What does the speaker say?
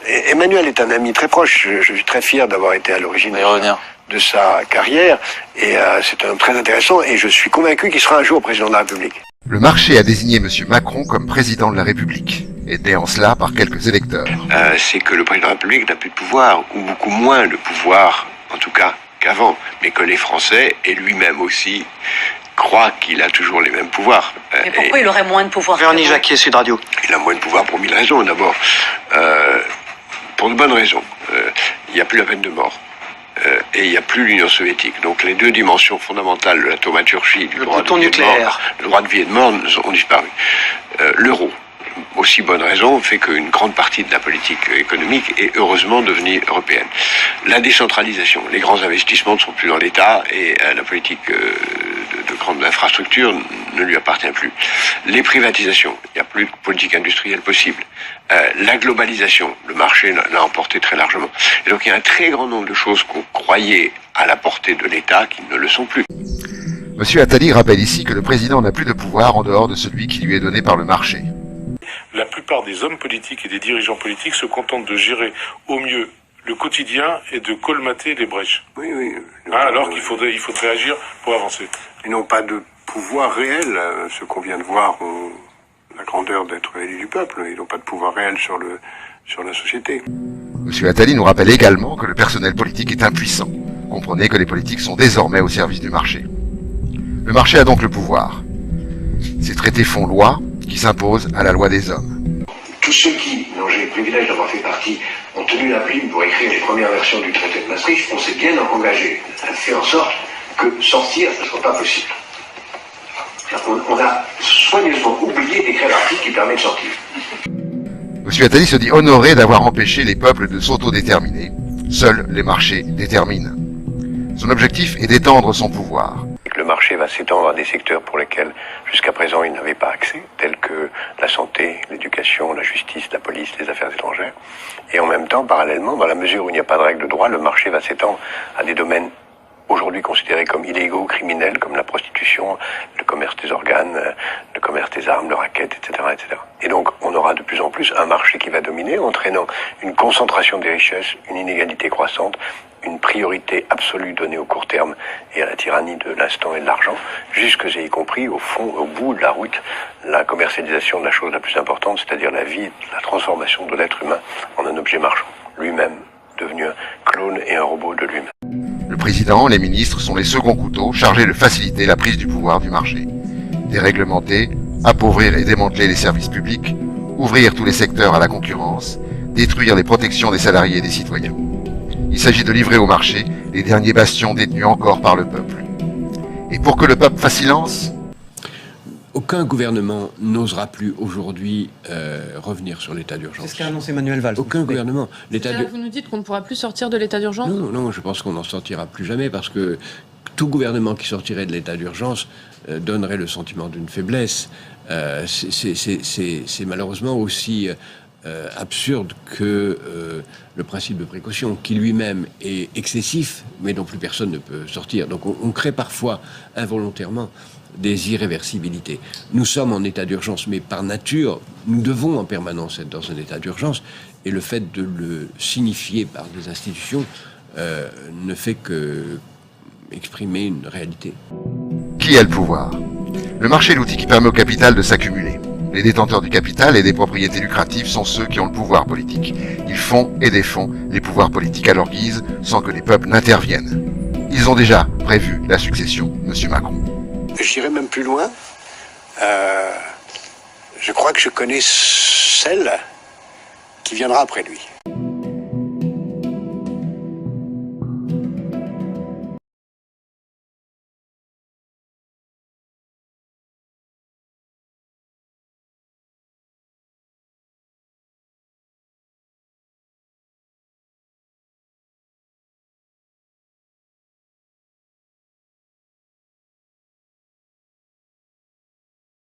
Emmanuel est un ami très proche. Je suis très fier d'avoir été à l'origine de sa carrière. Et c'est un homme très intéressant. Et je suis convaincu qu'il sera un jour président de la République. Le marché a désigné M. Macron comme président de la République, aidé en cela par quelques électeurs. C'est que le président de la République n'a plus de pouvoir, ou beaucoup moins de pouvoir, en tout cas qu'avant. Mais que les Français, et lui-même aussi, croient qu'il a toujours les mêmes pouvoirs. Mais pourquoi il aurait moins de pouvoir? Véronique Jacquier, Sud Radio. Il a moins de pouvoir pour 1000 raisons. D'abord, pour de bonnes raisons. Il n'y a plus la peine de mort. Et il n'y a plus l'Union soviétique. Donc les deux dimensions fondamentales de la thaumaturgie, du droit de vie et de mort, le droit de vie et de mort ont disparu. L'euro, aussi bonne raison, fait qu'une grande partie de la politique économique est heureusement devenue européenne. La décentralisation, les grands investissements ne sont plus dans l'État et la politique de grandes infrastructures ne lui appartient plus. Les privatisations, il n'y a plus de politique industrielle possible. La globalisation, le marché l'a emporté très largement. Et donc il y a un très grand nombre de choses qu'on croyait à la portée de l'État qui ne le sont plus. Monsieur Attali rappelle ici que le président n'a plus de pouvoir en dehors de celui qui lui est donné par le marché. La plupart des hommes politiques et des dirigeants politiques se contentent de gérer au mieux le quotidien et de colmater les brèches. Oui. Alors qu'il faudrait agir pour avancer. Ils n'ont pas de pouvoir réel. Ce qu'on vient de voir ont la grandeur d'être élus du peuple. Ils n'ont pas de pouvoir réel sur la société. Monsieur Attali nous rappelle également que le personnel politique est impuissant. Comprenez que les politiques sont désormais au service du marché. Le marché a donc le pouvoir. Ces traités font loi qui s'imposent à la loi des hommes. Tous ceux qui, dont j'ai le privilège d'avoir fait partie, ont tenu la plume pour écrire les premières versions du traité de Maastricht, on s'est bien engagé à faire en sorte que sortir ne soit pas possible. On a soigneusement oublié d'écrire l'article qui permet de sortir. Monsieur Attali se dit honoré d'avoir empêché les peuples de s'autodéterminer. Seuls les marchés déterminent. Son objectif est d'étendre son pouvoir. Le marché va s'étendre à des secteurs pour lesquels jusqu'à présent il n'avait pas accès, tels que la santé, l'éducation, la justice, la police, les affaires étrangères. Et en même temps, parallèlement, dans la mesure où il n'y a pas de règle de droit, le marché va s'étendre à des domaines aujourd'hui considérés comme illégaux, criminels, comme la prostitution, le commerce des organes, le commerce des armes, le racket, etc., etc. Et donc, on aura de plus en plus un marché qui va dominer, entraînant une concentration des richesses, une inégalité croissante, une priorité absolue donnée au court terme et à la tyrannie de l'instant et de l'argent, jusque et y compris, au fond, au bout de la route, la commercialisation de la chose la plus importante, c'est-à-dire la vie, la transformation de l'être humain en un objet marchand, lui-même devenu un clone et un robot de lui-même. Le président, les ministres sont les seconds couteaux chargés de faciliter la prise du pouvoir du marché. Déréglementer, appauvrir et démanteler les services publics, ouvrir tous les secteurs à la concurrence, détruire les protections des salariés et des citoyens. Il s'agit de livrer au marché les derniers bastions détenus encore par le peuple. Et pour que le peuple fasse silence, aucun gouvernement n'osera plus aujourd'hui revenir sur l'état d'urgence. C'est ce qu'a annoncé Manuel Valls. Aucun gouvernement. Vous nous dites qu'on ne pourra plus sortir de l'état d'urgence? Non, je pense qu'on n'en sortira plus jamais parce que tout gouvernement qui sortirait de l'état d'urgence donnerait le sentiment d'une faiblesse. C'est malheureusement aussi absurde que le principe de précaution, qui lui-même est excessif, mais dont plus personne ne peut sortir. Donc on crée parfois involontairement des irréversibilités. Nous sommes en état d'urgence, mais par nature, nous devons en permanence être dans un état d'urgence, et le fait de le signifier par des institutions ne fait que exprimer une réalité. Qui a le pouvoir? Le marché est l'outil qui permet au capital de s'accumuler. Les détenteurs du capital et des propriétés lucratives sont ceux qui ont le pouvoir politique. Ils font et défont les pouvoirs politiques à leur guise sans que les peuples n'interviennent. Ils ont déjà prévu la succession, monsieur Macron. J'irai même plus loin. Je crois que je connais celle qui viendra après lui.